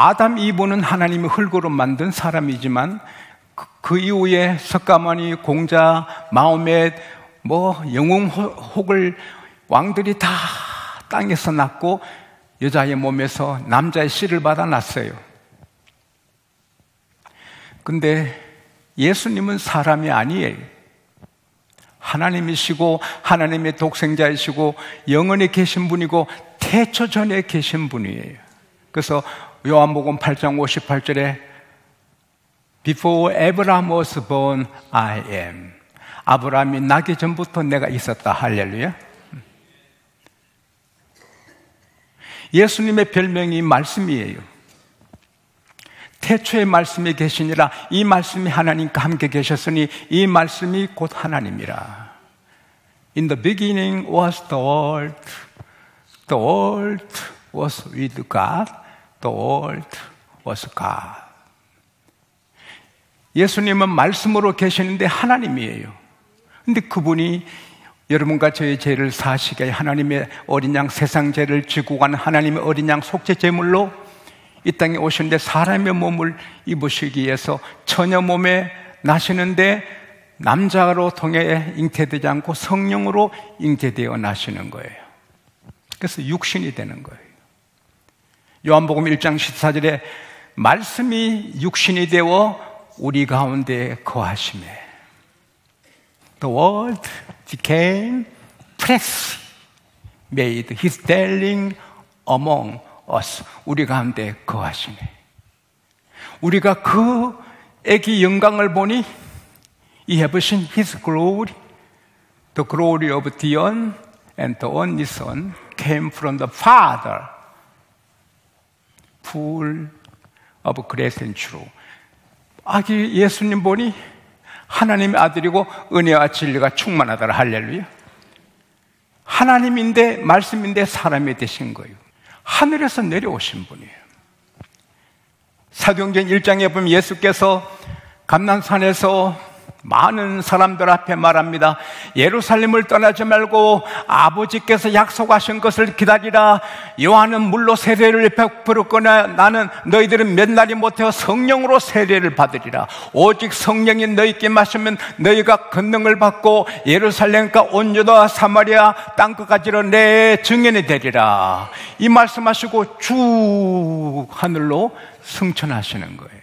아담 이브는 하나님이 흙으로 만든 사람이지만 그 이후에 석가모니, 공자, 마호멧, 영웅 혹을 왕들이 다 땅에서 낳고 여자의 몸에서 남자의 씨를 받아 낳았어요. 근데 예수님은 사람이 아니에요. 하나님이시고 하나님의 독생자이시고 영원히 계신 분이고 태초 전에 계신 분이에요. 그래서 요한복음 8장 58절에 Before Abraham was born, I am. 아브라함이 나기 전부터 내가 있었다. 할렐루야. 예수님의 별명이 말씀이에요. 태초에 말씀이 계시니라. 이 말씀이 하나님과 함께 계셨으니 이 말씀이 곧 하나님이라. In the beginning was the Word. The Word was with God. The Word was God. 예수님은 말씀으로 계시는데 하나님이에요. 근데 그분이 여러분과 저의 죄를 사시게 하나님의 어린 양, 세상 죄를 지고 간 하나님의 어린 양 속죄 제물로 이 땅에 오시는데 사람의 몸을 입으시기 위해서 처녀 몸에 나시는데 남자로 통해 잉태되지 않고 성령으로 잉태되어 나시는 거예요. 그래서 육신이 되는 거예요. 요한복음 1장 14절에 말씀이 육신이 되어 우리 가운데 거하시매 The Word became flesh, made His dwelling among us. 우리 가운데 거하시네. 우리가 그 애기 영광을 보니 He have seen His glory. The glory of the Son and the only Son came from the Father, full of grace and truth. 아기 예수님 보니 하나님의 아들이고 은혜와 진리가 충만하더라. 할렐루야. 하나님인데 말씀인데 사람이 되신 거예요. 하늘에서 내려오신 분이에요. 사도행전 1장에 보면 예수께서 감난산에서 많은 사람들 앞에 말합니다. 예루살렘을 떠나지 말고 아버지께서 약속하신 것을 기다리라. 요한은 물로 세례를 베풀었거나 나는 너희들은 몇 날이 못하여 성령으로 세례를 받으리라. 오직 성령이 너희께 마시면 너희가 권능을 받고 예루살렘과 온 유다 사마리아 땅끝까지로 내 증인이 되리라. 이 말씀하시고 쭉 하늘로 승천하시는 거예요.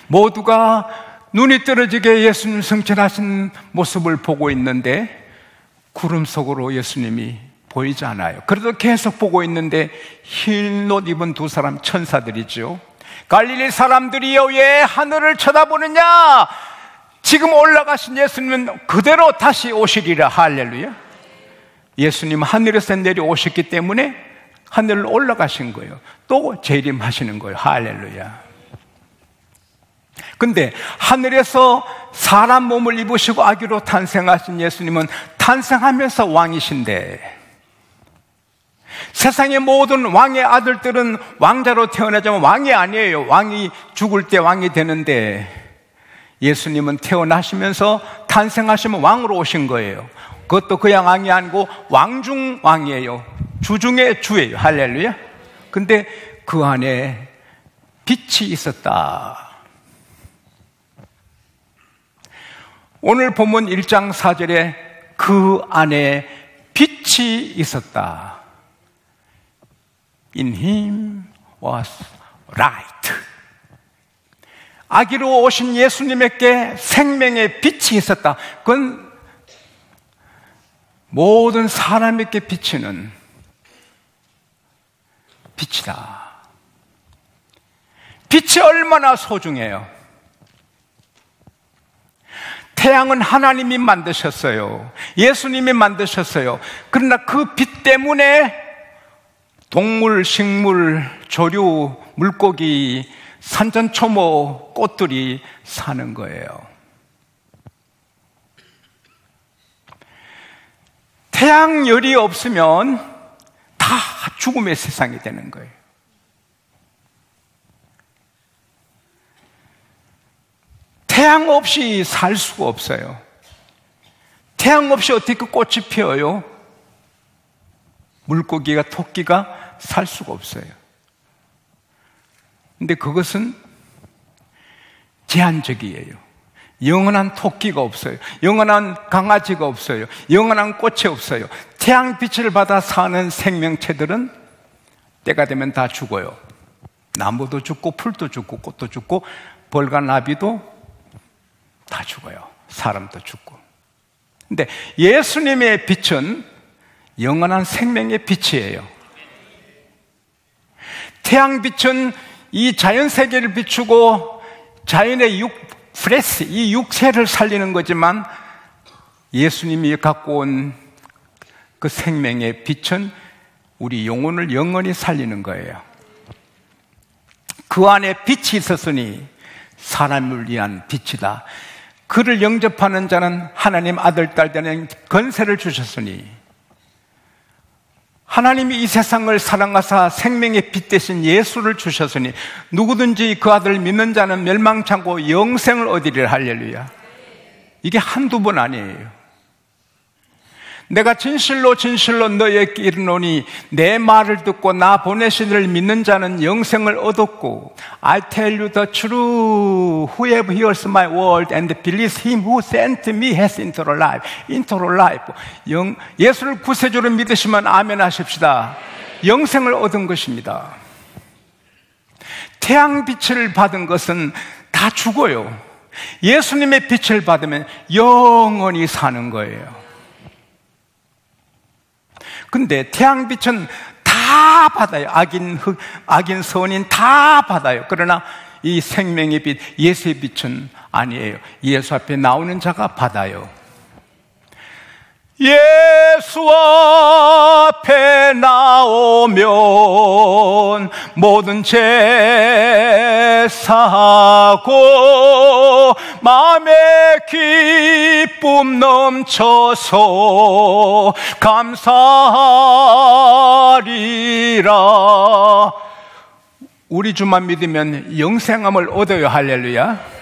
모두가 눈이 떨어지게 예수님 승천하신 모습을 보고 있는데 구름 속으로 예수님이 보이지 않아요. 그래도 계속 보고 있는데 흰 옷 입은 두 사람 천사들이죠. 갈릴리 사람들이여 왜 하늘을 쳐다보느냐? 지금 올라가신 예수님은 그대로 다시 오시리라. 할렐루야. 예수님은 하늘에서 내려오셨기 때문에 하늘로 올라가신 거예요. 또 재림하시는 거예요. 할렐루야. 근데 하늘에서 사람 몸을 입으시고 아기로 탄생하신 예수님은 탄생하면서 왕이신데 세상의 모든 왕의 아들들은 왕자로 태어나자면 왕이 아니에요. 왕이 죽을 때 왕이 되는데 예수님은 태어나시면서 탄생하시면 왕으로 오신 거예요. 그것도 그냥 왕이 아니고 왕중 왕이에요. 주 중에 주예요. 할렐루야. 근데 그 안에 빛이 있었다. 오늘 본문 1장 4절에 그 안에 빛이 있었다. In him was light. 아기로 오신 예수님에게 생명의 빛이 있었다. 그건 모든 사람에게 비치는 빛이다. 빛이 얼마나 소중해요. 태양은 하나님이 만드셨어요. 예수님이 만드셨어요. 그러나 그 빛 때문에 동물, 식물, 조류, 물고기, 산천초모, 꽃들이 사는 거예요. 태양열이 없으면 다 죽음의 세상이 되는 거예요. 태양 없이 살 수가 없어요. 태양 없이 어떻게 그 꽃이 피어요? 물고기가, 토끼가 살 수가 없어요. 근데 그것은 제한적이에요. 영원한 토끼가 없어요. 영원한 강아지가 없어요. 영원한 꽃이 없어요. 태양빛을 받아 사는 생명체들은 때가 되면 다 죽어요. 나무도 죽고 풀도 죽고 꽃도 죽고 벌과 나비도 다 죽어요. 사람도 죽고. 근데 예수님의 빛은 영원한 생명의 빛이에요. 태양빛은 이 자연세계를 비추고 자연의 프레스, 이 육체를 살리는 거지만 예수님이 갖고 온 그 생명의 빛은 우리 영혼을 영원히 살리는 거예요. 그 안에 빛이 있었으니 사람을 위한 빛이다. 그를 영접하는 자는 하나님 아들, 딸 되는 권세를 주셨으니 하나님이 이 세상을 사랑하사 생명의 빛 대신 예수를 주셨으니 누구든지 그 아들을 믿는 자는 멸망치 않고 영생을 얻으리라. 할렐루야. 이게 한두 번 아니에요. 내가 진실로 진실로 너에게 이르노니 내 말을 듣고 나 보내신 이를 믿는 자는 영생을 얻었고 I tell you the truth, whoever hears my word and believes him who sent me has eternal life. eternal life. 예수를 구세주로 믿으시면 아멘 하십시다. 영생을 얻은 것입니다. 태양빛을 받은 것은 다 죽어요. 예수님의 빛을 받으면 영원히 사는 거예요. 근데 태양빛은 다 받아요. 악인, 선인 다 받아요. 그러나 이 생명의 빛, 예수의 빛은 아니에요. 예수 앞에 나오는 자가 받아요. 예수 앞에 나오면 모든 죄 사하고 마음의 기쁨 넘쳐서 감사하리라. 우리 주만 믿으면 영생함을 얻어요. 할렐루야.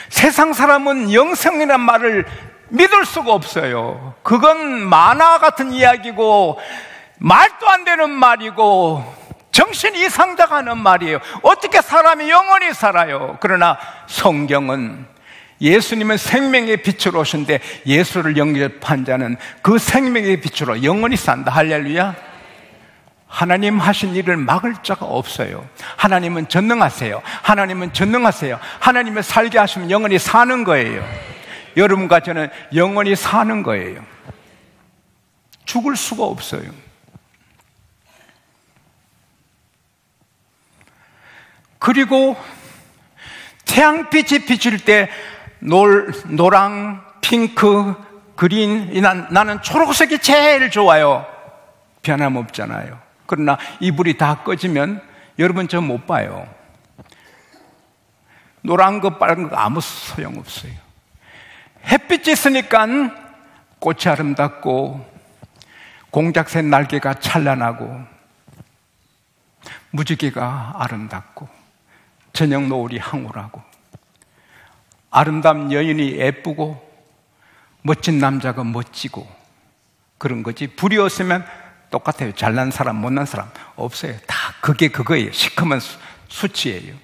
세상 사람은 영생이란 말을 믿을 수가 없어요. 그건 만화 같은 이야기고 말도 안 되는 말이고 정신 이상자가 하는 말이에요. 어떻게 사람이 영원히 살아요? 그러나 성경은 예수님은 생명의 빛으로 오신데 예수를 영접한 자는 그 생명의 빛으로 영원히 산다. 할렐루야. 하나님 하신 일을 막을 자가 없어요. 하나님은 전능하세요. 하나님은 전능하세요. 하나님을 살게 하시면 영원히 사는 거예요. 여러분과 저는 영원히 사는 거예요. 죽을 수가 없어요. 그리고 태양빛이 비칠 때 노랑, 핑크, 그린, 나는 초록색이 제일 좋아요. 변함없잖아요. 그러나 이불이 다 꺼지면 여러분 저 못 봐요. 노란 거 빨간 거 아무 소용없어요. 햇빛이 있으니까 꽃이 아름답고 공작새 날개가 찬란하고 무지개가 아름답고 저녁 노을이 황홀하고 아름다운 여인이 예쁘고 멋진 남자가 멋지고 그런 거지. 불이 없으면 똑같아요. 잘난 사람, 못난 사람 없어요. 다 그게 그거예요. 시커먼 수치예요.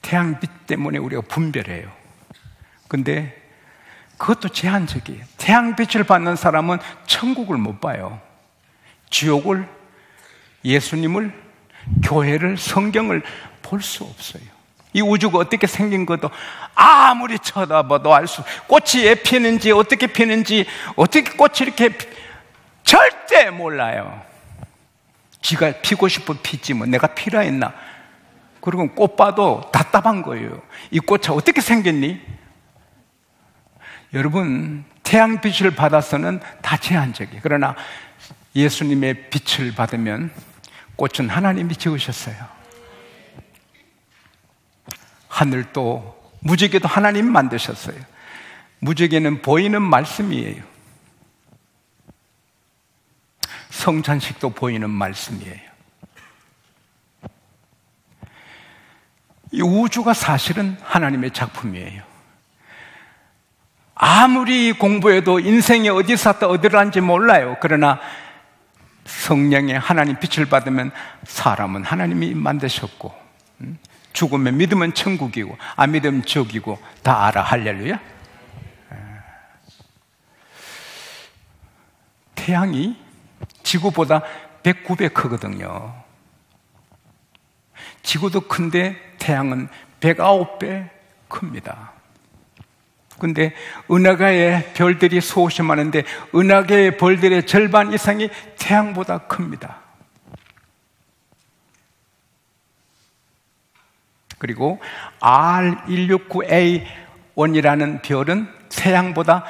태양빛 때문에 우리가 분별해요. 근데 그것도 제한적이에요. 태양빛을 받는 사람은 천국을 못 봐요. 지옥을, 예수님을, 교회를, 성경을 볼 수 없어요. 이 우주가 어떻게 생긴 것도 아무리 쳐다봐도 알 수, 꽃이 왜 피는지, 어떻게 피는지, 어떻게 꽃이 이렇게 절대 몰라요. 지가 피고 싶어 피지 뭐 내가 피라 했나. 그리고 꽃 봐도 답답한 거예요. 이 꽃이 어떻게 생겼니? 여러분, 태양빛을 받아서는 다 제한적이에요. 그러나 예수님의 빛을 받으면 꽃은 하나님이 지으셨어요. 하늘도 무지개도 하나님이 만드셨어요. 무지개는 보이는 말씀이에요. 성찬식도 보이는 말씀이에요. 이 우주가 사실은 하나님의 작품이에요. 아무리 공부해도 인생이 어디서 왔다 어디로 간지 몰라요. 그러나 성령의 하나님 빛을 받으면 사람은 하나님이 만드셨고, 죽으면 믿으면 천국이고 안 믿으면 지옥이고 다 알아. 할렐루야. 태양이 지구보다 109배 크거든요. 지구도 큰데 태양은 109배 큽니다. 근데 은하계의 별들이 수없이 많은데 은하계의 별들의 절반 이상이 태양보다 큽니다. 그리고 R169A1이라는 별은 태양보다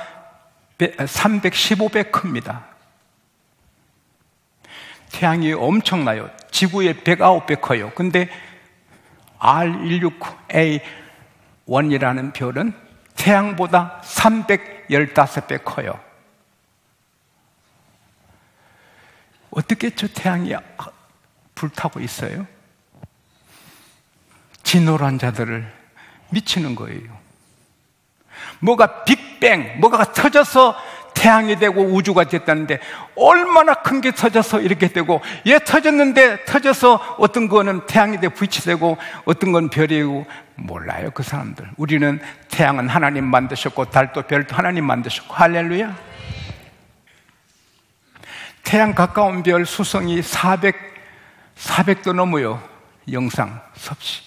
315배 큽니다. 태양이 엄청나요. 지구의 109배 커요. 근데 R169A1이라는 별은 태양보다 315배 커요. 어떻게 저 태양이 불타고 있어요? 진노란 자들을 미치는 거예요. 뭐가 빅뱅, 뭐가 터져서 태양이 되고 우주가 됐다는데 얼마나 큰 게 터져서 이렇게 되고, 얘 터졌는데 터져서 어떤 거는 태양이 되고 빛이 되고 어떤 건 별이고 몰라요, 그 사람들. 우리는 태양은 하나님 만드셨고 달도 별도 하나님 만드셨고. 할렐루야. 태양 가까운 별 수성이 400도 넘어요. 영상 섭씨.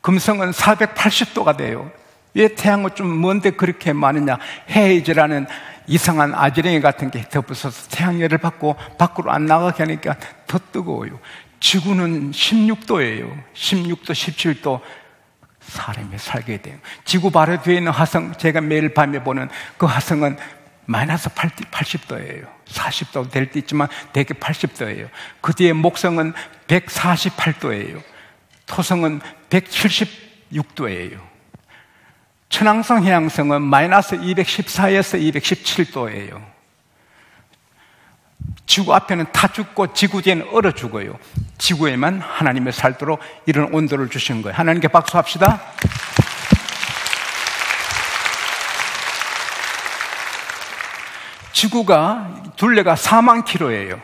금성은 480도가 돼요. 왜 태양은 좀 먼데 그렇게 많으냐? 헤이즈라는 이상한 아지랭이 같은 게 덮어서서 태양열을 받고 밖으로 안 나가게 하니까 더 뜨거워요. 지구는 16도예요. 16도, 17도 사람이 살게 돼요. 지구 바로 뒤에 있는 화성, 제가 매일 밤에 보는 그 화성은 마이너스 80도예요. 40도 될 때 있지만 대개 80도예요. 그 뒤에 목성은 148도예요. 토성은 176도예요. 천왕성, 해왕성은 마이너스 214에서 217도예요. 지구 앞에는 타 죽고 지구 뒤에는 얼어 죽어요. 지구에만 하나님의 살도록 이런 온도를 주신 거예요. 하나님께 박수합시다. 지구가 둘레가 4만 킬로예요.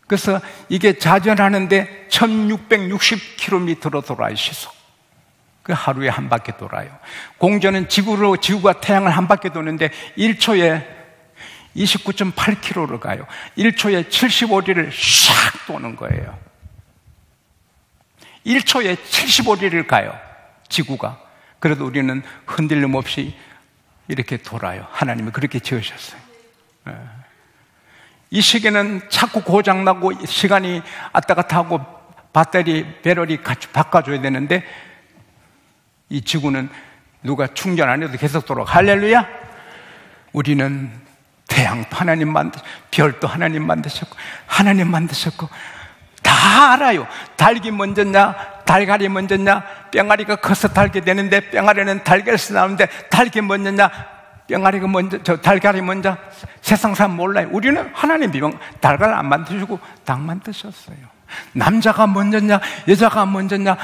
그래서 이게 자전하는데 1660km로 돌아요, 시속. 그 하루에 한 바퀴 돌아요. 공전은 지구가 태양을 한 바퀴 도는데 1초에 29.8km로 가요. 1초에 75리를 샥 도는 거예요. 1초에 75리를 가요, 지구가. 그래도 우리는 흔들림 없이 이렇게 돌아요. 하나님이 그렇게 지으셨어요. 이 시계는 자꾸 고장나고 시간이 왔다 갔다 하고 배터리 같이 바꿔줘야 되는데 이 지구는 누가 충전 안 해도 계속 돌아가. 할렐루야. 우리는 태양도 하나님 별도 하나님 만드셨고 하나님 만드셨고 다 알아요. 닭이 먼저냐 달걀이 먼저냐. 뿅아리가 커서 달게 되는데 뿅아리는 달걀에서 나오는데 닭이 먼저냐 뿅아리가 먼저 달걀이 먼저. 세상 사람 몰라요. 우리는 하나님 비방 달걀 안 만드시고 닭 만드셨어요. 남자가 먼저냐 여자가 먼저냐.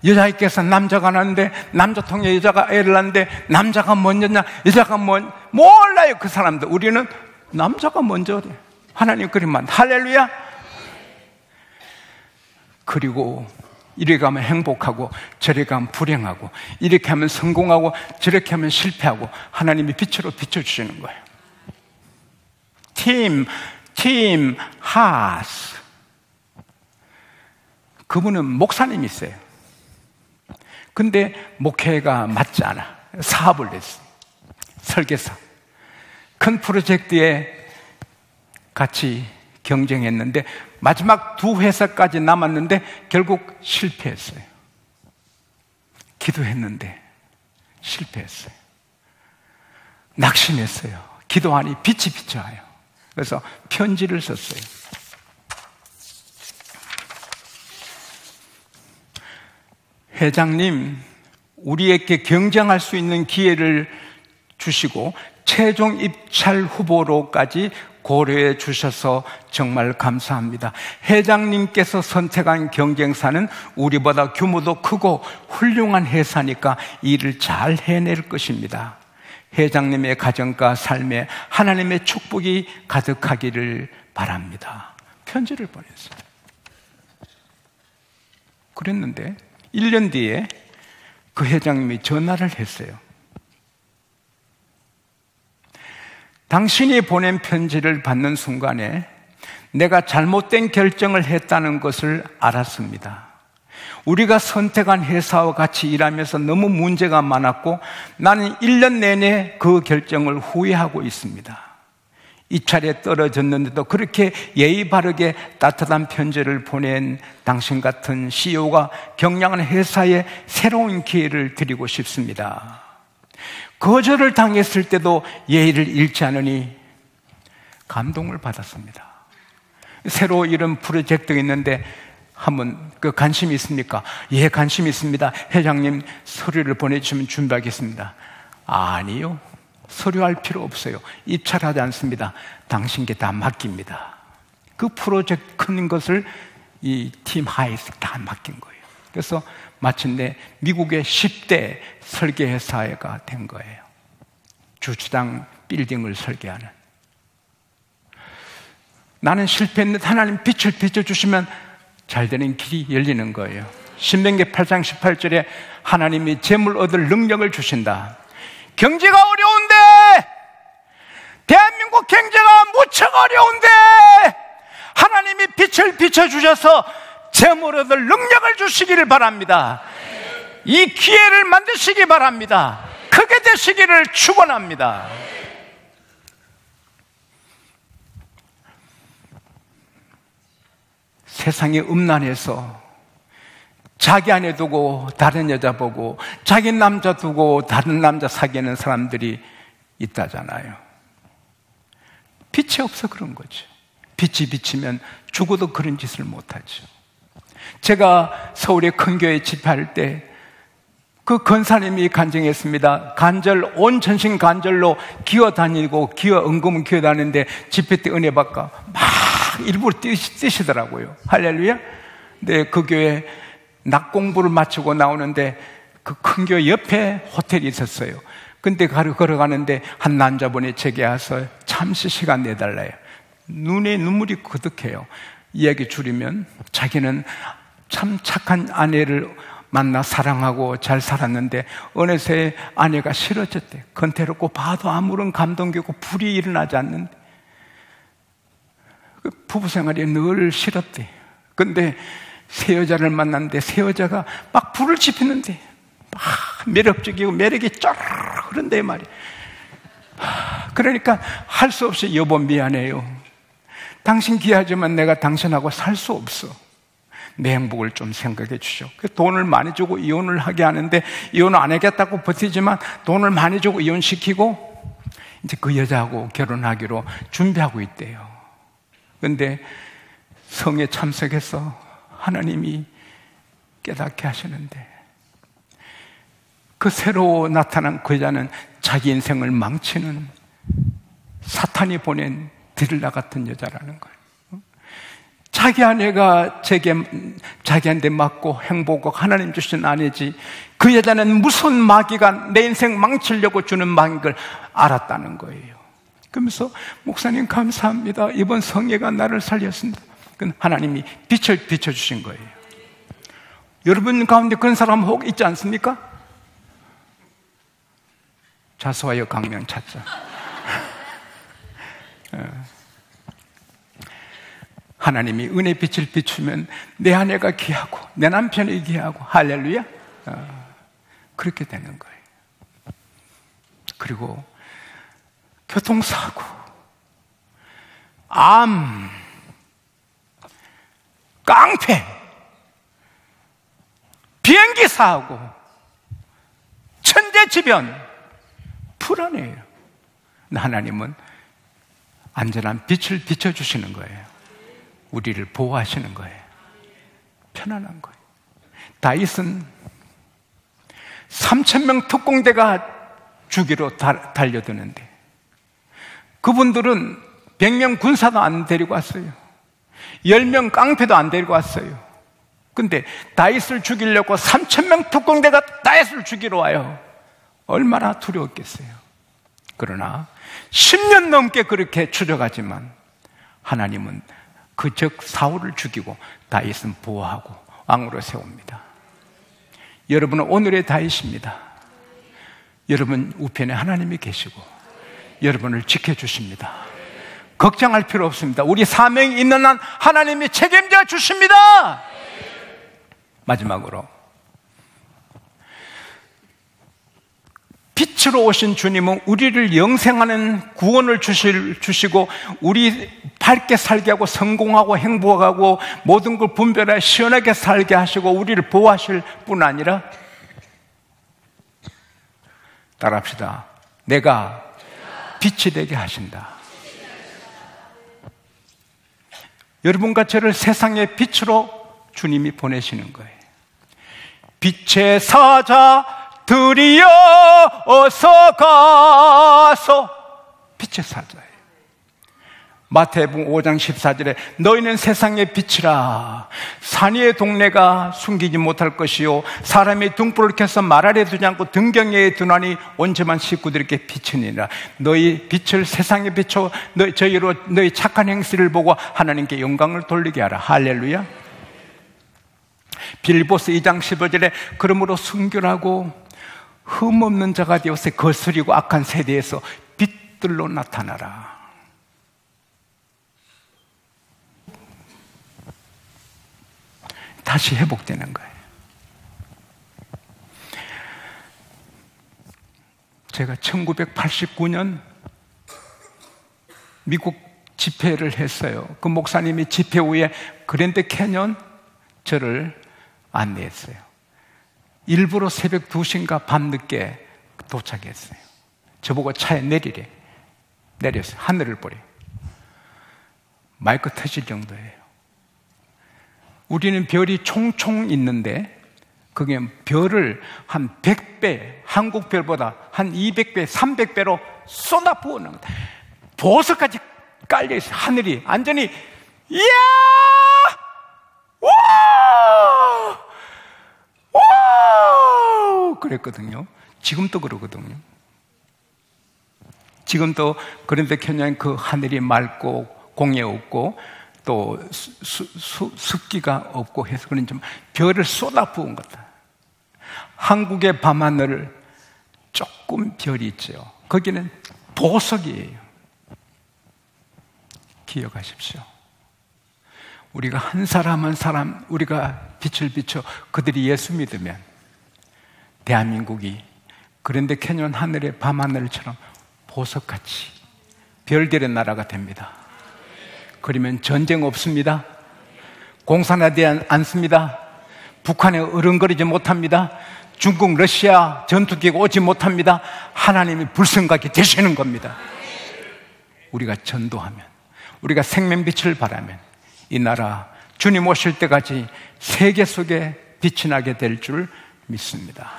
여자께서 남자가 낳는데 남자 통에 여자가 애를 낳는데 남자가 먼저냐 여자가 몰라요, 그 사람들. 우리는 남자가 먼저래. 하나님 그림만. 할렐루야. 그리고 이렇게 하면 행복하고 저렇게 하면 불행하고 이렇게 하면 성공하고 저렇게 하면 실패하고 하나님이 빛으로 비춰주시는 거예요. 팀 하스. 그분은 목사님이세요. 근데 목회가 맞지 않아. 사업을 냈어요. 설계사. 큰 프로젝트에 같이 경쟁했는데 마지막 2회사까지 남았는데 결국 실패했어요. 기도했는데 실패했어요. 낙심했어요. 기도하니 빛이 비쳐요. 그래서 편지를 썼어요. 회장님, 우리에게 경쟁할 수 있는 기회를 주시고 최종 입찰 후보로까지 고려해 주셔서 정말 감사합니다. 회장님께서 선택한 경쟁사는 우리보다 규모도 크고 훌륭한 회사니까 일을 잘 해낼 것입니다. 회장님의 가정과 삶에 하나님의 축복이 가득하기를 바랍니다. 편지를 보냈어요. 그랬는데 1년 뒤에 그 회장님이 전화를 했어요. 당신이 보낸 편지를 받는 순간에 내가 잘못된 결정을 했다는 것을 알았습니다. 우리가 선택한 회사와 같이 일하면서 너무 문제가 많았고 나는 1년 내내 그 결정을 후회하고 있습니다. 입찰에 떨어졌는데도 그렇게 예의 바르게 따뜻한 편지를 보낸 당신 같은 CEO가 경영하는 회사에 새로운 기회를 드리고 싶습니다. 거절을 당했을 때도 예의를 잃지 않으니 감동을 받았습니다. 새로 이런 프로젝트가 있는데 한번 그 관심이 있습니까? 예, 관심이 있습니다. 회장님 서류를 보내주시면 준비하겠습니다. 아니요, 서류할 필요 없어요. 입찰하지 않습니다. 당신께 다 맡깁니다. 그 프로젝트 큰 것을 이 팀 하에서 다 맡긴 거예요. 그래서 마침내 미국의 10대 설계회사가 된 거예요. 주차장 빌딩을 설계하는. 나는 실패했는데 하나님 빛을 비춰주시면 잘 되는 길이 열리는 거예요. 신명기 8장 18절에 하나님이 재물 얻을 능력을 주신다. 경제가 어려운데, 대한민국 경제가 무척 어려운데 하나님이 빛을 비춰주셔서 재물 얻을 능력을 주시기를 바랍니다. 이 기회를 만드시기 바랍니다. 크게 되시기를 축원합니다. 세상의 음란에서 자기 아내 두고 다른 여자 보고 자기 남자 두고 다른 남자 사귀는 사람들이 있다잖아요. 빛이 없어 그런 거죠. 빛이 비치면 죽어도 그런 짓을 못하죠. 제가 서울의 큰 교회 집회할 때 그 권사님이 간증했습니다. 간절, 온 전신 간절로 기어다니고 은금은 기어다니는데 집회 때 은혜 받고 막 일부러 뛰시더라고요. 할렐루야. 근데 그 교회 낮 공부를 마치고 나오는데 그 큰 교회 옆에 호텔이 있었어요. 근데 걸어가는데 한 남자분이 제게 와서 잠시 시간 내달라요. 눈에 눈물이 거득해요. 이야기 줄이면 자기는 참 착한 아내를 만나 사랑하고 잘 살았는데 어느새 아내가 싫어졌대. 건태롭고 봐도 아무런 감동이 없고 불이 일어나지 않는데 부부 생활이 늘 싫었대. 근데 새 여자를 만났는데 새 여자가 막 불을 지피는데 막 매력적이고 매력이 쫙 흐른대 말이야. 그러니까 할 수 없이 여보 미안해요. 당신 귀하지만 내가 당신하고 살 수 없어. 내 행복을 좀 생각해 주죠. 돈을 많이 주고 이혼을 하게 하는데 이혼을 안 하겠다고 버티지만 돈을 많이 주고 이혼시키고 이제 그 여자하고 결혼하기로 준비하고 있대요. 그런데 성에 참석해서 하나님이 깨닫게 하시는데 그 새로 나타난 그 여자는 자기 인생을 망치는 사탄이 보낸 드릴라 같은 여자라는 거예요. 자기 아내가 자기한테 맞고 행복하고 하나님 주신 아내지 그 여자는 무슨 마귀가 내 인생 망치려고 주는 마귀인 걸 알았다는 거예요. 그러면서 목사님 감사합니다. 이번 성회가 나를 살렸습니다. 그건 하나님이 빛을 비춰주신 거예요. 여러분 가운데 그런 사람 혹 있지 않습니까? 자수하여 강명 찾자. 하나님이 은혜 빛을 비추면 내 아내가 귀하고 내 남편이 귀하고 할렐루야. 그렇게 되는 거예요. 그리고 교통사고, 암, 깡패, 비행기 사고, 천재지변, 불안해요. 하나님은 안전한 빛을 비춰주시는 거예요. 우리를 보호하시는 거예요. 편안한 거예요. 다윗은 3,000명 특공대가 주기로 달려드는데 그분들은 100명 군사도 안 데리고 왔어요. 10명 깡패도 안 데리고 왔어요. 근데 다윗을 죽이려고 3,000명 특공대가 다윗을 죽이러 와요. 얼마나 두려웠겠어요. 그러나 10년 넘게 그렇게 추적하지만 하나님은 그 적 사울을 죽이고 다윗은 보호하고 왕으로 세웁니다. 여러분은 오늘의 다윗입니다. 여러분 우편에 하나님이 계시고 여러분을 지켜주십니다. 걱정할 필요 없습니다. 우리 사명이 있는 한 하나님이 책임져 주십니다. 마지막으로 빛으로 오신 주님은 우리를 영생하는 구원을 주시고 우리 밝게 살게 하고 성공하고 행복하고 모든 걸 분별하여 시원하게 살게 하시고 우리를 보호하실 뿐 아니라, 따라합시다. 내가 빛이 되게 하신다. 여러분과 저를 세상의 빛으로 주님이 보내시는 거예요. 빛의 사자들이여 어서 가서, 빛의 사자예요. 마태복음 5장 14절에 너희는 세상의 빛이라. 산 위의 동네가 숨기지 못할 것이요 사람이 등불을 켜서 말 아래 두지 않고 등경에 두나니 온전한 식구들에게 비치니라. 너희 빛을 세상에 비춰 저희로 너희 착한 행실을 보고 하나님께 영광을 돌리게 하라. 할렐루야. 빌보스 2장 15절에 그러므로 순결하고 흠없는 자가 되어서 거스리고 악한 세대에서 빛들로 나타나라. 다시 회복되는 거예요. 제가 1989년 미국 집회를 했어요. 그 목사님이 집회 후에 그랜드 캐년 저를 안내했어요. 일부러 새벽 2시인가 밤늦게 도착했어요. 저보고 차에 내리래. 내렸어요. 하늘을 보래. 마이크 터질 정도예요. 우리는 별이 총총 있는데 그게 별을 한 100배, 한국 별보다 한 200배, 300배로 쏟아부어는 거다. 보석까지 깔려있어요. 하늘이 완전히 이야! 와! 와! 그랬거든요. 지금도 그러거든요. 지금도 그런데 그냥 그 하늘이 맑고 공해 없고 또 습기가 없고 해서 그런 좀 별을 쏟아부은 거다. 한국의 밤하늘 조금 별이 있죠. 거기는 보석이에요. 기억하십시오. 우리가 한 사람 한 사람 우리가 빛을 비춰 그들이 예수 믿으면 대한민국이 그랜드 캐년 하늘의 밤하늘처럼 보석같이 별들의 나라가 됩니다. 그러면 전쟁 없습니다. 공산화되지 않습니다. 북한에 어른거리지 못합니다. 중국, 러시아 전투기가 오지 못합니다. 하나님이 불성각이 되시는 겁니다. 우리가 전도하면, 우리가 생명빛을 바라면 이 나라 주님 오실 때까지 세계 속에 빛이 나게 될 줄 믿습니다.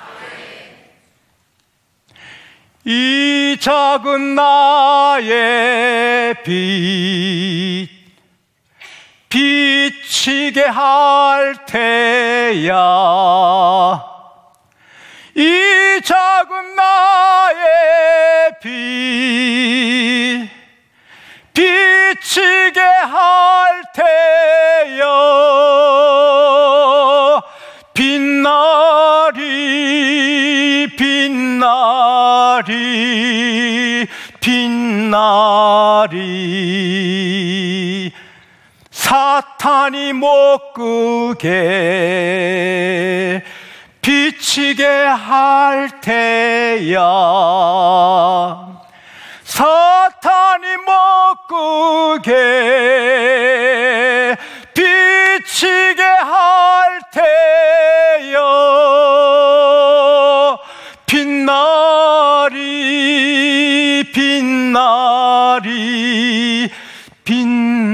이 작은 나의 빛 비치게 할 테야. 이 작은 나의 빛 비치게 할 테야. 빛나리 빛나리 빛나리. 사탄이 못 끄게 비치게 할 테야. 사탄이 못 끄게 비치게 할 테야. 빛나리 빛나리 빛나리.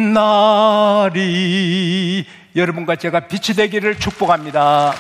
여러분과 제가 빛이 되기를 축복합니다.